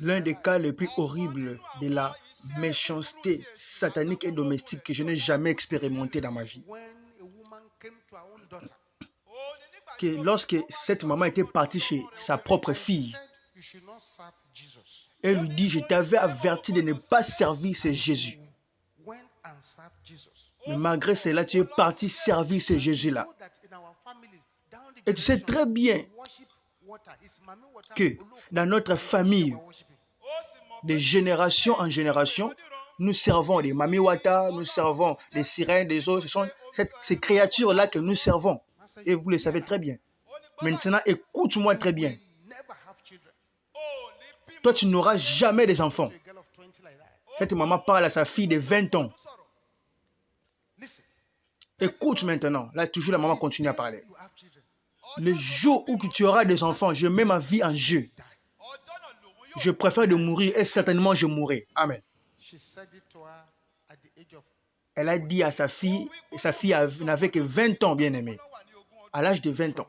L'un des cas les plus horribles de la méchanceté satanique et domestique que je n'ai jamais expérimenté dans ma vie. Que lorsque cette maman était partie chez sa propre fille, elle lui dit, je t'avais averti de ne pas servir ce Jésus. Mais malgré cela, tu es parti servir ce Jésus-là. Et tu sais très bien que dans notre famille, de génération en génération, nous servons des Mami Wata, nous servons des sirènes, des autres. Ce sont ces créatures-là que nous servons. Et vous le savez très bien. Maintenant, écoute-moi très bien. Toi, tu n'auras jamais des enfants. Cette maman parle à sa fille de 20 ans. Écoute maintenant. Là, toujours la maman continue à parler. Le jour où tu auras des enfants, je mets ma vie en jeu. Je préfère de mourir et certainement je mourrai. Amen. Elle a dit à sa fille, et sa fille n'avait que 20 ans, bien aimé. À l'âge de 20 ans.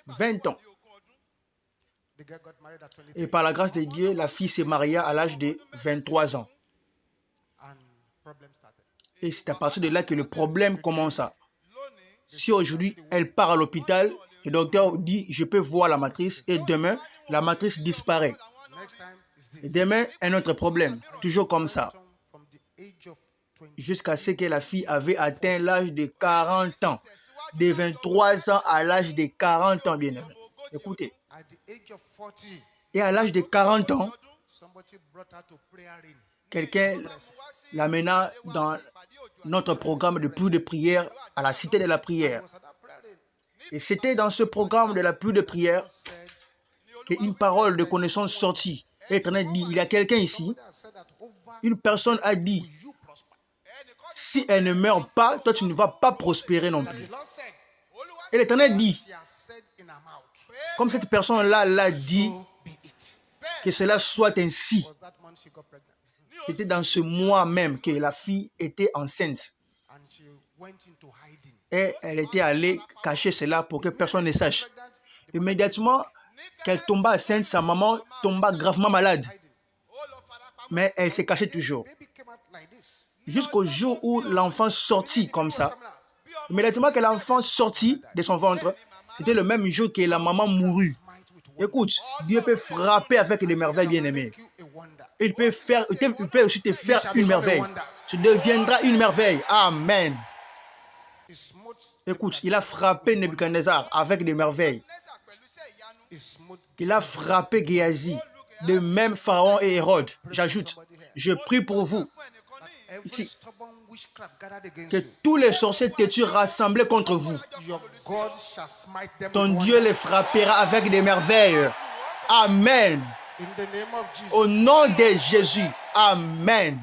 20 ans. Et par la grâce de Dieu, la fille s'est mariée à l'âge de 23 ans. Et c'est à partir de là que le problème commença. Si aujourd'hui, elle part à l'hôpital, le docteur dit, je peux voir la matrice, et demain, la matrice disparaît. Et demain, un autre problème. Toujours comme ça. Jusqu'à ce que la fille avait atteint l'âge de 40 ans. De 23 ans à l'âge de 40 ans, bien aimé. Écoutez. Et à l'âge de 40 ans, quelqu'un l'amena dans notre programme de pluie de prière à la cité de la prière. Et c'était dans ce programme de la pluie de prière qu'une parole de connaissance sortit. Et l'Éternel dit, il y a quelqu'un ici, une personne a dit, si elle ne meurt pas, toi tu ne vas pas prospérer non plus. Et l'Éternel dit, comme cette personne-là l'a dit, que cela soit ainsi. C'était dans ce mois même que la fille était enceinte. Et elle était allée cacher cela pour que personne ne sache. Immédiatement qu'elle tomba enceinte, sa maman tomba gravement malade. Mais elle s'est cachée toujours. Jusqu'au jour où l'enfant sortit comme ça. Immédiatement que l'enfant sortit de son ventre, c'était le même jour que la maman mourut. Écoute, Dieu peut frapper avec des merveilles, bien-aimées. Il peut aussi te faire une merveille. Tu deviendras une merveille. Amen. Écoute, il a frappé Nebuchadnezzar avec des merveilles. Il a frappé Géasi, de même Pharaon et Hérode. J'ajoute, je prie pour vous. Ici, que tous les sorciers têtus rassemblés contre vous, ton Dieu les frappera avec des merveilles. Amen. Au nom de Jésus. Amen.